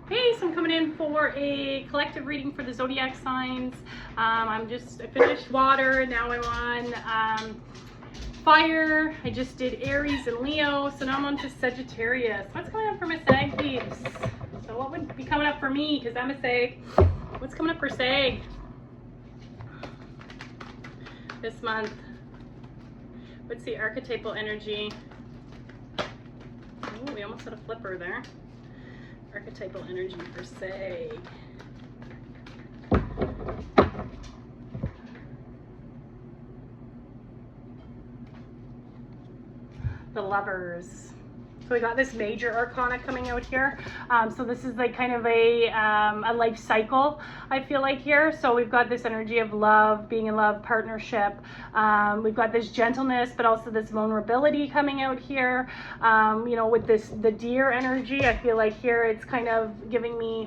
Hey, so I'm coming in for a collective reading for the Zodiac signs. I finished water, now I'm on fire. I just did Aries and Leo, so now I'm on to Sagittarius. What's coming up for my Sag peeps? So what would be coming up for me, because I'm a Sag. What's coming up for Sag this month? What's the archetypal energy? Oh, we almost had a flipper there. Archetypal energy for Sag. The Lovers. So we got this major arcana coming out here. So this is like kind of a life cycle, I feel like here. So we've got this energy of love, being in love, partnership. We've got this gentleness, but also this vulnerability coming out here. You know, with the deer energy, I feel like here it's kind of giving me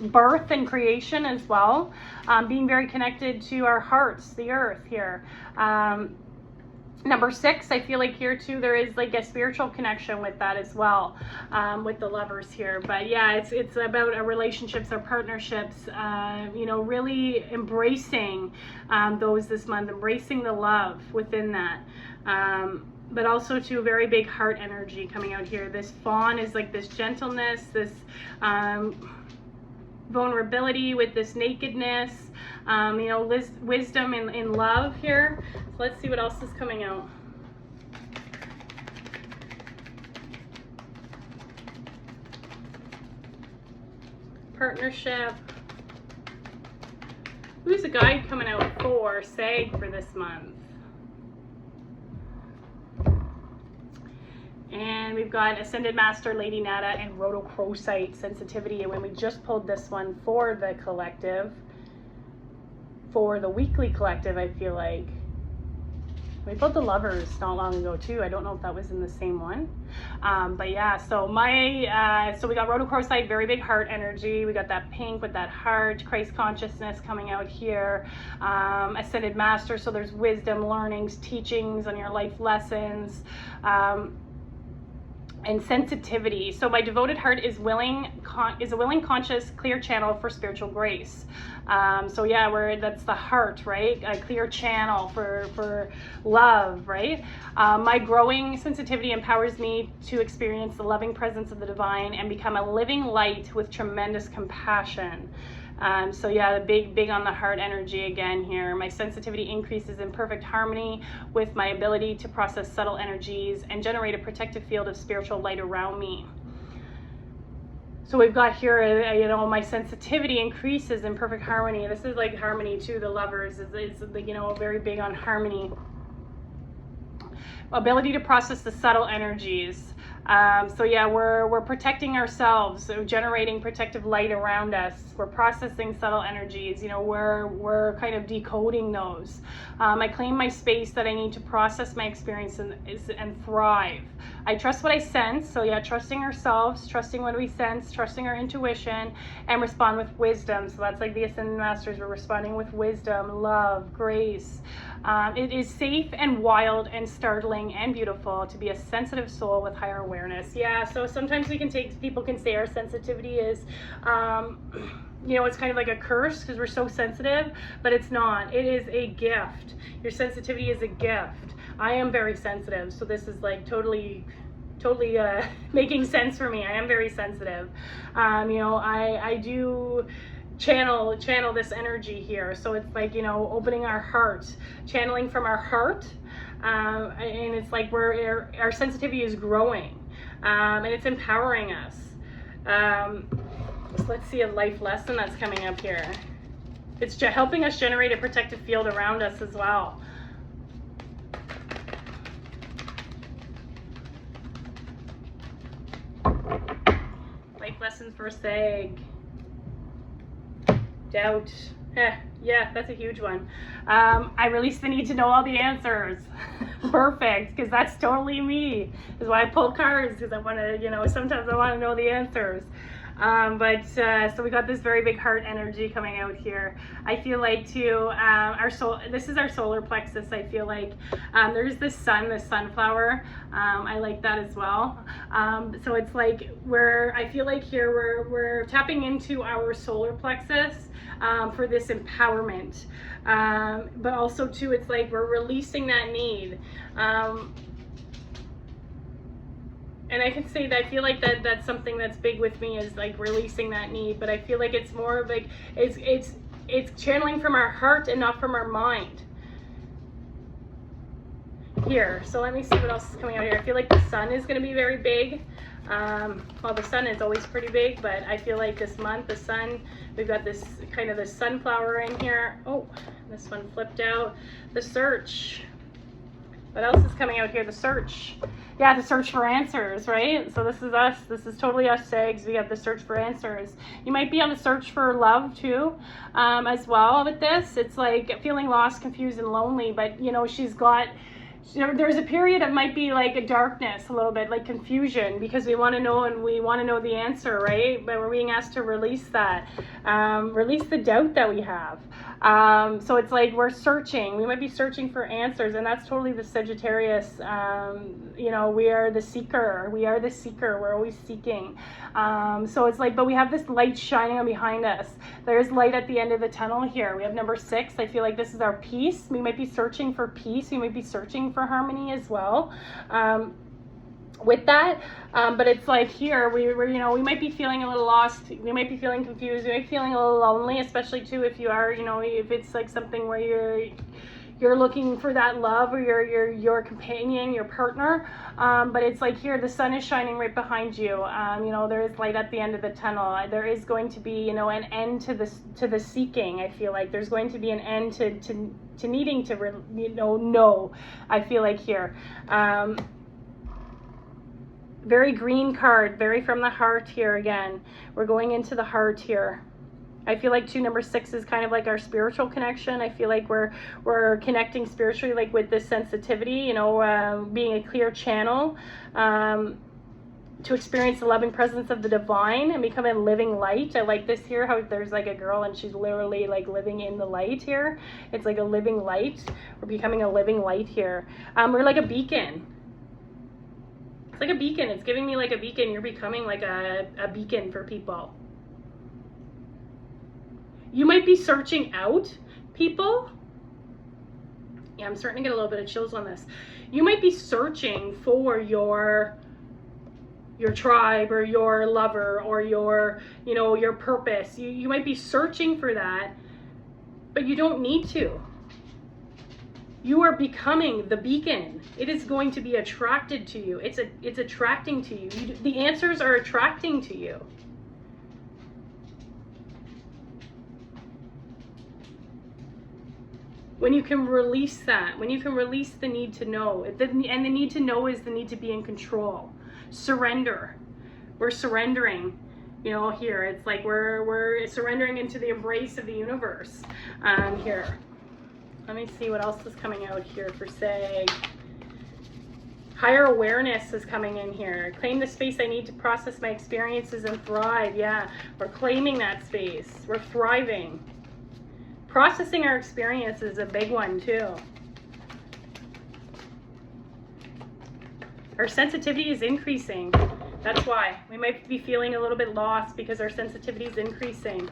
birth and creation as well. Being very connected to our hearts, the earth here. Number 6, I feel like here too, there is like a spiritual connection with that as well, with the Lovers here. But yeah, it's about our relationships, our partnerships, you know, really embracing those this month, embracing the love within that. But also to a very big heart energy coming out here. This Fawn is like this gentleness, this vulnerability with this nakedness, you know, wisdom in love here. So let's see what else is coming out. Partnership. Who's the guide coming out for Sag for this month? And we've got Ascended Master, Lady Nada, and Rhodochrosite sensitivity. And when we just pulled this one for the collective, for the weekly collective, I feel like we pulled the Lovers not long ago too. I don't know if that was in the same one, but yeah. So so we got Rhodochrosite, very big heart energy. We got that pink with that heart, Christ consciousness coming out here. Ascended Master, so there's wisdom, learnings, teachings on your life lessons. And sensitivity. So my devoted heart is a willing, conscious, clear channel for spiritual grace. So yeah, that's the heart, right? A clear channel for love, right? My growing sensitivity empowers me to experience the loving presence of the divine and become a living light with tremendous compassion. So yeah, the big on the heart energy again here. My sensitivity increases in perfect harmony with my ability to process subtle energies and generate a protective field of spiritual light around me. So we've got here, you know, my sensitivity increases in perfect harmony. This is like harmony too. The Lovers is you know, very big on harmony. Ability to process the subtle energies. So yeah, we're protecting ourselves, so generating protective light around us. We're processing subtle energies, you know, we're kind of decoding those. I claim my space that I need to process my experience and thrive. I trust what I sense, so yeah, trusting ourselves, trusting what we sense, trusting our intuition, and respond with wisdom. So that's like the Ascended Masters, we're responding with wisdom, love, grace. It is safe and wild and startling and beautiful to be a sensitive soul with higher awareness. Yeah, so sometimes people can say our sensitivity is, you know, it's kind of like a curse because we're so sensitive, but it's not. It is a gift. Your sensitivity is a gift. I am very sensitive, so this is like totally making sense for me. I am very sensitive. You know, I do channel this energy here. So it's like, you know, opening our heart, channeling from our heart, and it's like our sensitivity is growing, and it's empowering us. So let's see a life lesson that's coming up here. It's helping us generate a protective field around us as well. Life lessons for Sag. Doubt. Yeah, that's a huge one. I release the need to know all the answers. Perfect, because that's totally me. That's why I pull cards, because I want to, you know, sometimes I want to know the answers. So we got this very big heart energy coming out here. I feel like too, this is our solar plexus. I feel like there's this sun, this sunflower. I like that as well. So it's like I feel like here we're tapping into our solar plexus for this empowerment. But also too, it's like we're releasing that need. And I can say that I feel like that's something that's big with me, is like releasing that need. But I feel like it's more of like it's channeling from our heart and not from our mind. Here, so let me see what else is coming out here. I feel like the sun is going to be very big. Well, the sun is always pretty big, but I feel like this month the sun, we've got this kind of the sunflower in here. Oh, this one flipped out. The search. What else is coming out here? The search. Yeah, the search for answers, right? So this is us. This is totally us, Sags. We have the search for answers. You might be on the search for love too, as well with this. It's like feeling lost, confused, and lonely, but you know, there's a period that might be like a darkness, a little bit like confusion, because we want to know, and we want to know the answer, right? But we're being asked to release that, release the doubt that we have. So it's like we're searching. We might be searching for answers, and that's totally the Sagittarius. You know, we are the seeker. We are the seeker. We're always seeking. So it's like, but we have this light shining on behind us. There's light at the end of the tunnel here. We have number 6. I feel like this is our peace. We might be searching for peace. We might be searching for harmony as well. With that, but it's like here we're you know, we might be feeling a little lost, we might be feeling confused, we might be feeling a little lonely, especially too if you are, you know, if it's like something where you're looking for that love, or your companion, your partner. But it's like here the sun is shining right behind you. You know, there is light at the end of the tunnel. There is going to be, you know, an end to the seeking. I feel like there's going to be an end to needing to know. I feel like here. Very green card, very from the heart here again. We're going into the heart here. I feel like number 6 is kind of like our spiritual connection. I feel like we're connecting spiritually, like with this sensitivity, you know, being a clear channel to experience the loving presence of the divine and become a living light. I like this here, how there's like a girl and she's literally like living in the light here. It's like a living light. We're becoming a living light here. We're like a beacon. It's like a beacon. It's giving me like a beacon. You're becoming like a beacon for people. You might be searching out people. Yeah, I'm starting to get a little bit of chills on this. You might be searching for your tribe or your lover or your, you know, your purpose. You might be searching for that, but you don't need to. You are becoming the beacon. It is going to be attracted to you. It's attracting to you. The answers are attracting to you. When you can release that, when you can release the need to know, and the need to know is the need to be in control. Surrender. We're surrendering. You know, here it's like we're surrendering into the embrace of the universe. Here. Let me see what else is coming out here for Sag. Higher awareness is coming in here. Claim the space I need to process my experiences and thrive. Yeah, we're claiming that space. We're thriving. Processing our experience is a big one too. Our sensitivity is increasing. That's why. We might be feeling a little bit lost because our sensitivity is increasing.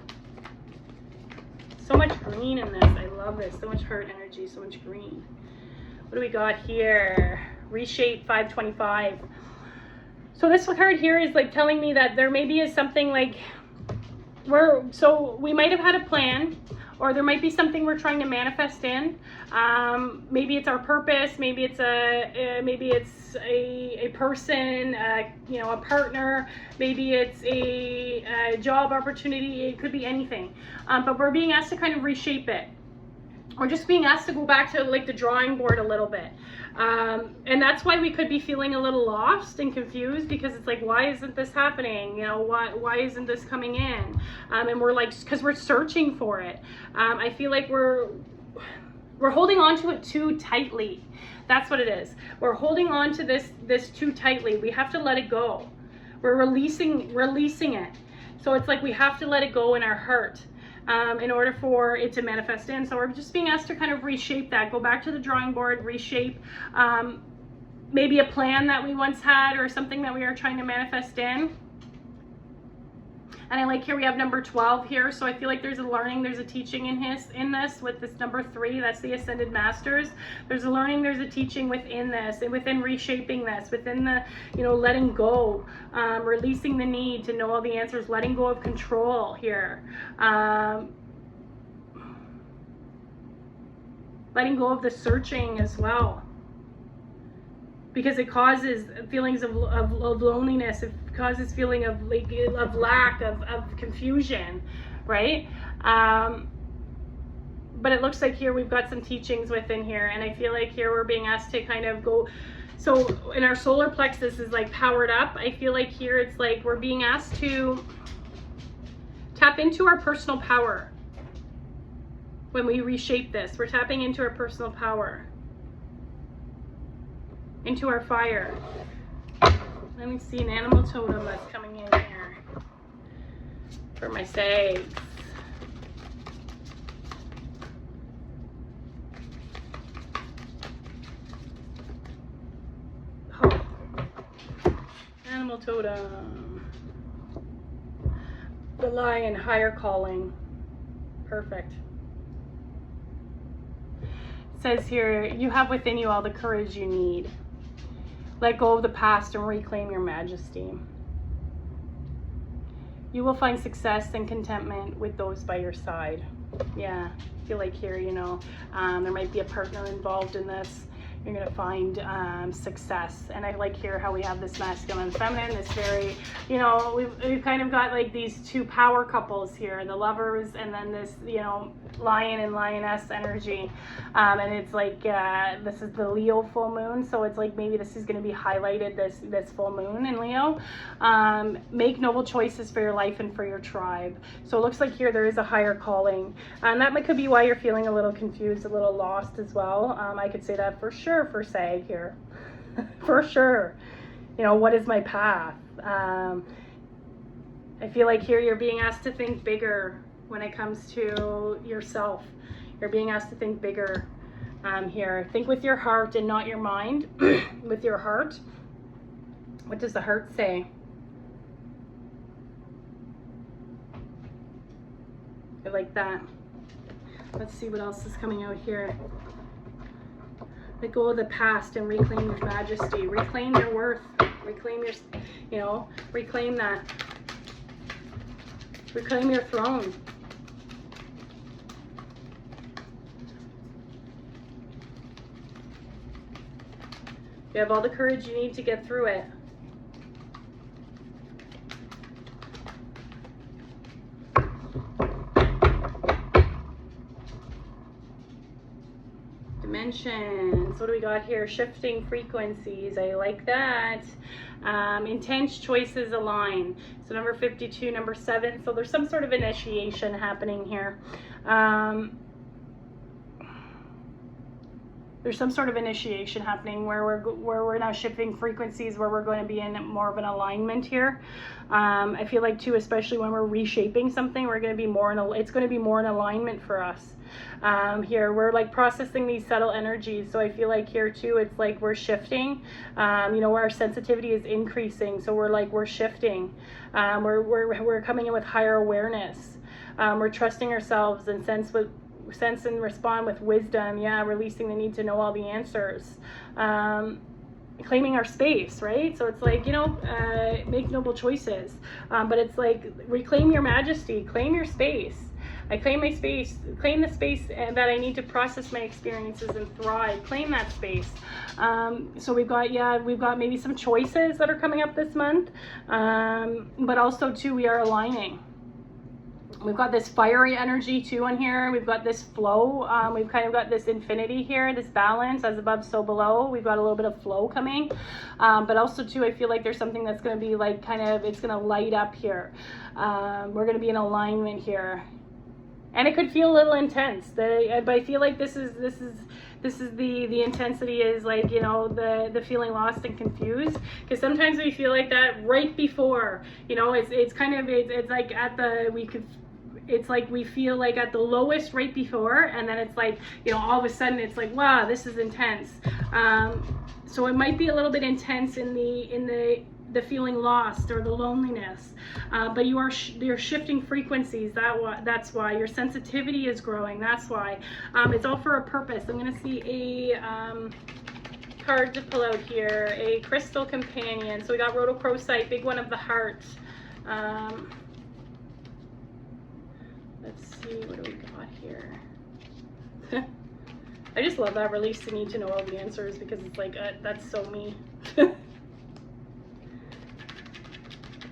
So much green in this. I love this. So much heart energy, so much green. What do we got here? Reshape 525. So this card here is like telling me that there maybe is something like we might have had a plan, or there might be something we're trying to manifest in. Maybe it's our purpose. Maybe it's a person, you know, a partner. Maybe it's a job opportunity. It could be anything. But we're being asked to kind of reshape it. We're just being asked to go back to like the drawing board a little bit. And that's why we could be feeling a little lost and confused, because it's like, why isn't this happening? You know, why isn't this coming in? And we're like, because we're searching for it. I feel like we're holding on to it too tightly. That's what it is. We're holding on to this too tightly. We have to let it go. We're releasing it. So it's like we have to let it go in our heart in order for it to manifest in. So we're just being asked to kind of reshape that, go back to the drawing board, reshape maybe a plan that we once had or something that we are trying to manifest in. And I like here we have number 12 here, so I feel like there's a learning, there's a teaching in this with this number 3. That's the Ascended Masters. There's a learning, there's a teaching within this, and within reshaping this, within the, you know, letting go, releasing the need to know all the answers, letting go of control here, letting go of the searching as well, because it causes feelings of loneliness. It causes feeling of lack, of confusion, right? But it looks like here we've got some teachings within here, and I feel like here we're being asked to kind of go. So in our solar plexus is like powered up. I feel like here it's like we're being asked to tap into our personal power. When we reshape this, we're tapping into our personal power, into our fire. Let me see an animal totem that's coming in here for my sags. Oh. Animal totem. The lion, higher calling. Perfect. It says here, you have within you all the courage you need. Let go of the past and reclaim your majesty. You will find success and contentment with those by your side. Yeah, I feel like here, you know, there might be a partner involved in this. You're going to find success. And I like here how we have this masculine and feminine, this very, you know, we've kind of got like these two power couples here, the lovers, and then this, you know, lion and lioness energy. And it's like, this is the Leo full moon. So it's like, maybe this is going to be highlighted, this full moon in Leo. Make noble choices for your life and for your tribe. So it looks like here there is a higher calling. And that could be why you're feeling a little confused, a little lost as well. I could say that for sure for Sag here. For sure. You know, what is my path? I feel like here you're being asked to think bigger when it comes to yourself. You're being asked to think bigger here. Think with your heart and not your mind. With your heart. What does the heart say? I like that. Let's see what else is coming out here. Let go of the past and reclaim your majesty. Reclaim your worth. Reclaim your, you know, reclaim that. Reclaim your throne. You have all the courage you need to get through it. Dimensions. What do we got here? Shifting frequencies. I like that. Intense choices align. So number 52, number 7. So there's some sort of initiation happening here. There's some sort of initiation happening where we're now shifting frequencies, where we're going to be in more of an alignment here. I feel like too, especially when we're reshaping something, we're going to be more it's going to be more in alignment for us. Here we're like processing these subtle energies, so I feel like here too it's like we're shifting, you know, where our sensitivity is increasing, so we're shifting, we're coming in with higher awareness, we're trusting ourselves and sense and respond with wisdom. Yeah, releasing the need to know all the answers, claiming our space, right? So it's like, you know, make noble choices, but it's like reclaim your majesty, claim your space. I claim my space, claim the space that I need to process my experiences and thrive. Claim that space. So we've got maybe some choices that are coming up this month, but also too, we are aligning. We've got this fiery energy too on here. We've got this flow. We've kind of got this infinity here, this balance, as above, so below. We've got a little bit of flow coming. But also too, I feel like there's something that's going to be like kind of, it's going to light up here. We're going to be in alignment here. And it could feel a little intense. But I feel like this is the intensity is like, you know, the feeling lost and confused, because sometimes we feel like that right before, you know, it's kind of, it's like at the, it's like we feel like at the lowest right before, and then it's like, you know, all of a sudden it's like, wow, this is intense. So it might be a little bit intense in the feeling lost or the loneliness, but you're shifting frequencies. That's why your sensitivity is growing. That's why it's all for a purpose. I'm going to see a card to pull out here, a crystal companion. So we got rhodochrosite, big one of the heart. Let's see, what do we got here? I just love that, release the need to know all the answers, because it's like, that's so me.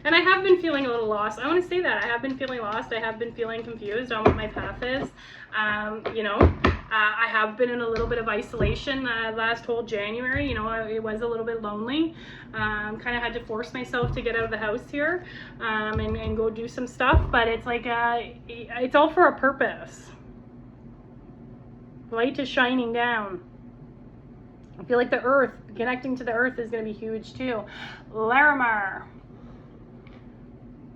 And I have been feeling a little lost. I want to say that. I have been feeling lost. I have been feeling confused on what my path is. You know, I have been in a little bit of isolation last whole January. You know, it was a little bit lonely. Kind of had to force myself to get out of the house here and go do some stuff. But it's like, it's all for a purpose. Light is shining down. I feel like the earth, connecting to the earth is going to be huge too. Larimar.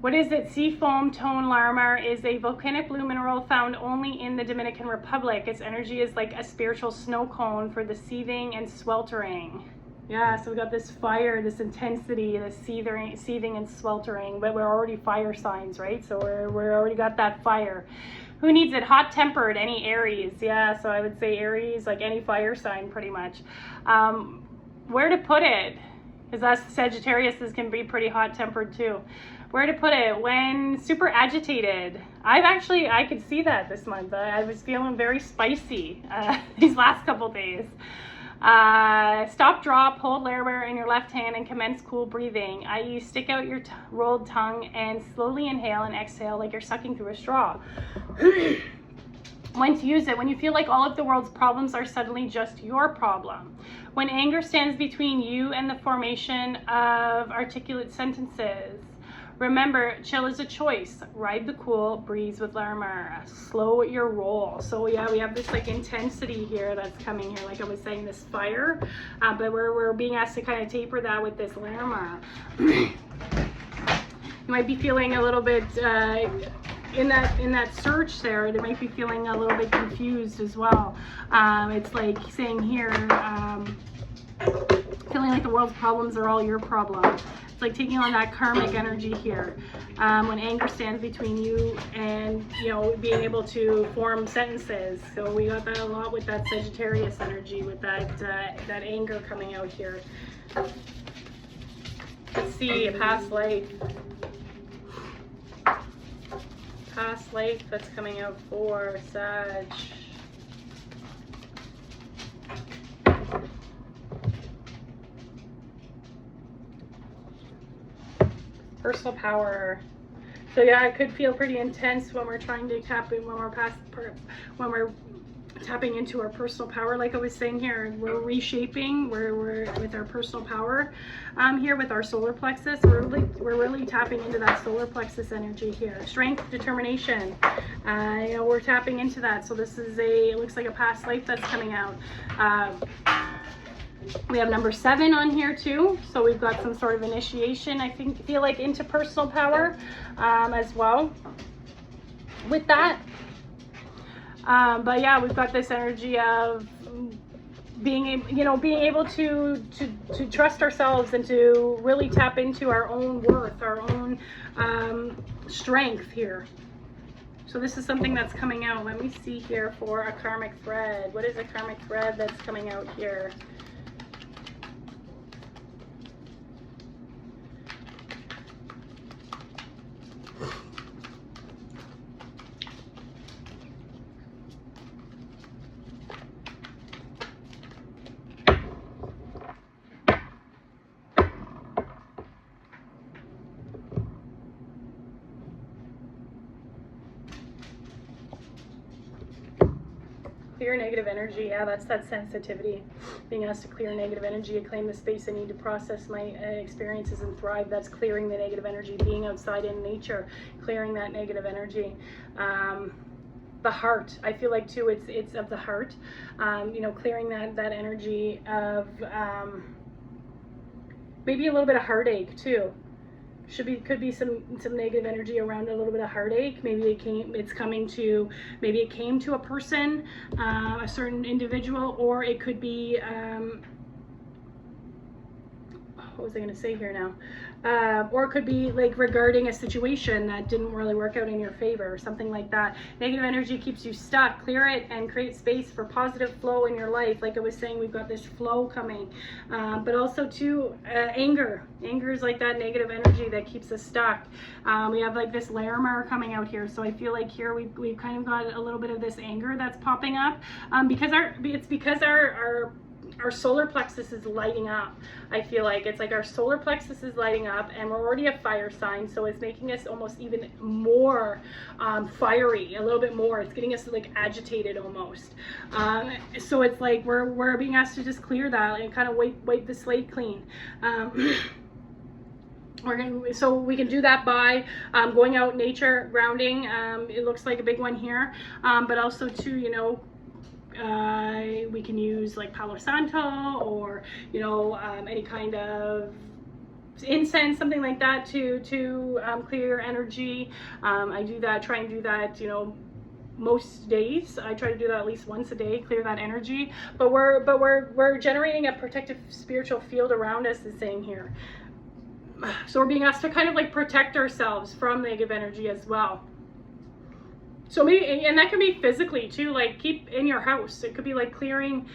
What is it? Seafoam tone Larimar is a volcanic blue mineral found only in the Dominican Republic. Its energy is like a spiritual snow cone for the seething and sweltering. Yeah, so we got this fire, this intensity, this seething and sweltering, but we're already fire signs, right? So we're already got that fire. Who needs it? Hot-tempered, any Aries. Yeah, so I would say Aries, like any fire sign pretty much. Where to put it? Because us Sagittarius can be pretty hot-tempered too. Where to put it? When super agitated. I could see that this month. I was feeling very spicy these last couple days. Stop, drop, hold Larimar in your left hand and commence cool breathing, i.e. stick out your rolled tongue and slowly inhale and exhale like you're sucking through a straw. When to use it? When you feel like all of the world's problems are suddenly just your problem. When anger stands between you and the formation of articulate sentences. Remember, chill is a choice. Ride the cool breeze with Larimar. Slow your roll. So yeah, we have this like intensity here that's coming here, like I was saying, this fire, but we're being asked to kind of taper that with this Larimar. You might be feeling a little bit in that search there. They might be feeling a little bit confused as well. It's like saying here, feeling like the world's problems are all your problem. Like taking on that karmic energy here, when anger stands between you and, you know, being able to form sentences. So we got that a lot with that Sagittarius energy, with that that anger coming out here. Let's see, a past life. Past life that's coming out for Sag. Personal power. So yeah, it could feel pretty intense when we're trying to tap in, when we're tapping into our personal power. Like I was saying here, we're reshaping. We're with our personal power. Here with our solar plexus, we're really tapping into that solar plexus energy here. Strength, determination. You know, we're tapping into that. So this is it looks like a past life that's coming out. We have number 7 on here too, so we've got some sort of initiation, I feel like, into personal power as well with that. But yeah, we've got this energy of being able to trust ourselves and to really tap into our own worth, our own strength here. So this is something that's coming out. Let me see here for a karmic thread. What is a karmic thread that's coming out here? clear negative energy. Yeah, that's that sensitivity. Being asked to clear negative energy, I claim the space I need to process my experiences and thrive. That's clearing the negative energy. Being outside in nature, clearing that negative energy. The heart, I feel like too, it's of the heart. You know, clearing that energy of maybe a little bit of heartache too. Could be some negative energy around a little bit of heartache. Maybe it came to a person, a certain individual, or it could be what was I going to say here now? Or it could be like regarding a situation that didn't really work out in your favor or something like that. Negative energy keeps you stuck. Clear it and create space for positive flow in your life. Like I was saying, we've got this flow coming. But also too, anger. Anger is like that negative energy that keeps us stuck. We have like this Laramar coming out here. So I feel like here we've kind of got a little bit of this anger that's popping up. Because our solar plexus is lighting up. I feel like it's like our solar plexus is lighting up, and we're already a fire sign, so it's making us almost even more fiery, a little bit more. It's getting us like agitated almost. So it's like we're being asked to just clear that and kind of wipe the slate clean. So we can do that by going out nature, grounding. It looks like a big one here, but also too, you know, we can use like Palo Santo or, you know, any kind of incense, something like that to clear energy. I do that, try and do that, you know, most days. I try to do that at least once a day, clear that energy. But we're generating a protective spiritual field around us, is saying here. So we're being asked to kind of like protect ourselves from negative energy as well. So maybe, and that can be physically too, like keep in your house. It could be like clearing,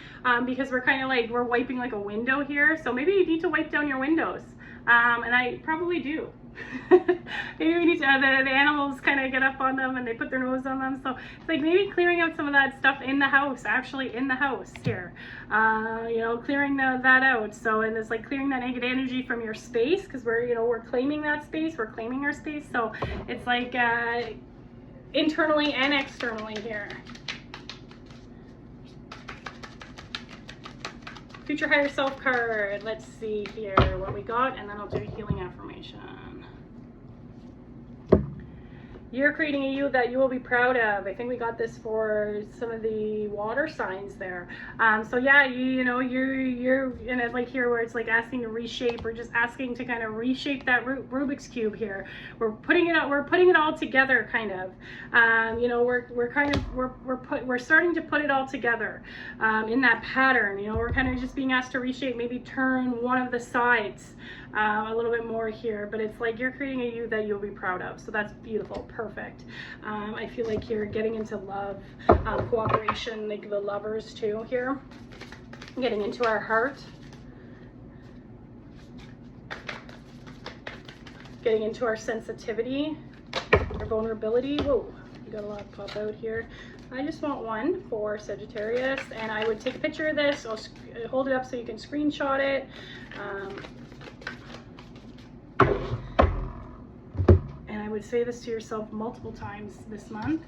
because we're kind of like, we're wiping like a window here. So maybe you need to wipe down your windows. And I probably do. Maybe we need to, the animals kind of get up on them and they put their nose on them. So it's like maybe clearing out some of that stuff in the house, actually in the house here. You know, clearing that out. So, and it's like clearing that negative energy from your space, because we're claiming that space, we're claiming our space. So it's like, internally and externally here. Future higher self card. Let's see here what we got, and then I'll do a healing affirmation. You're creating a you that you will be proud of. I think we got this for some of the water signs there. So yeah, you're and it's like here where it's like asking to reshape, or just asking to kind of reshape that Rubik's cube here. We're putting it all together, kind of. You know, we're starting to put it all together in that pattern. You know, we're kind of just being asked to reshape, maybe turn one of the sides a little bit more here, but it's like you're creating a you that you'll be proud of. So that's beautiful, perfect. I feel like you're getting into love, cooperation, like the lovers too here, getting into our heart, getting into our sensitivity, our vulnerability. Whoa, you got a lot pop out here. I just want one for Sagittarius, and I would take a picture of this. I'll hold it up so you can screenshot it. And I would say this to yourself multiple times this month.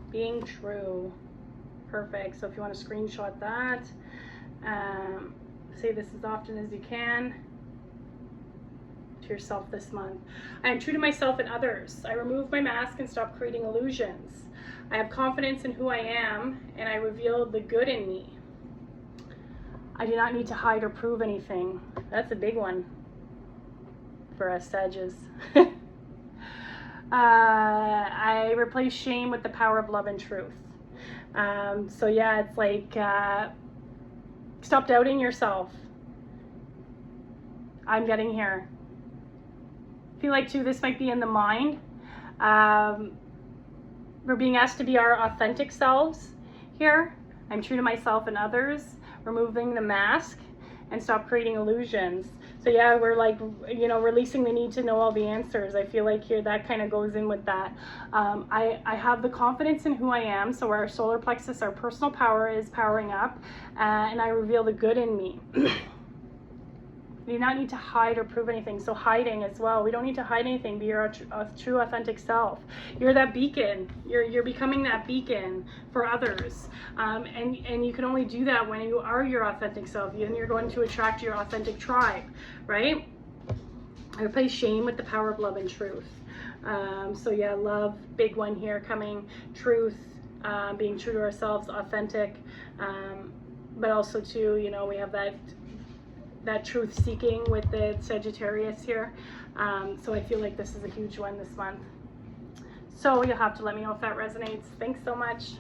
Being true. Perfect. So if you want to screenshot that, say this as often as you can to yourself this month. I am true to myself and others. I remove my mask and stop creating illusions. I have confidence in who I am, and I reveal the good in me. I do not need to hide or prove anything. That's a big one for us Sages. I replace shame with the power of love and truth. So yeah, it's like, stop doubting yourself. I'm getting here. I feel like too, this might be in the mind. We're being asked to be our authentic selves here. I'm true to myself and others, removing the mask and stop creating illusions. So yeah, we're like, you know, releasing the need to know all the answers. I feel like here that kind of goes in with that. I have the confidence in who I am. So our solar plexus, our personal power is powering up, and I reveal the good in me. You do not need to hide or prove anything. So hiding as well. We don't need to hide anything. Be your true authentic self. You're that beacon. You're becoming that beacon for others. And you can only do that when you are your authentic self. And you're going to attract your authentic tribe, right? I replace shame with the power of love and truth. So yeah, love, big one here coming. Truth, being true to ourselves, authentic. But also too, you know, we have that truth seeking with the Sagittarius here. So I feel like this is a huge one this month. So you'll have to let me know if that resonates. Thanks so much.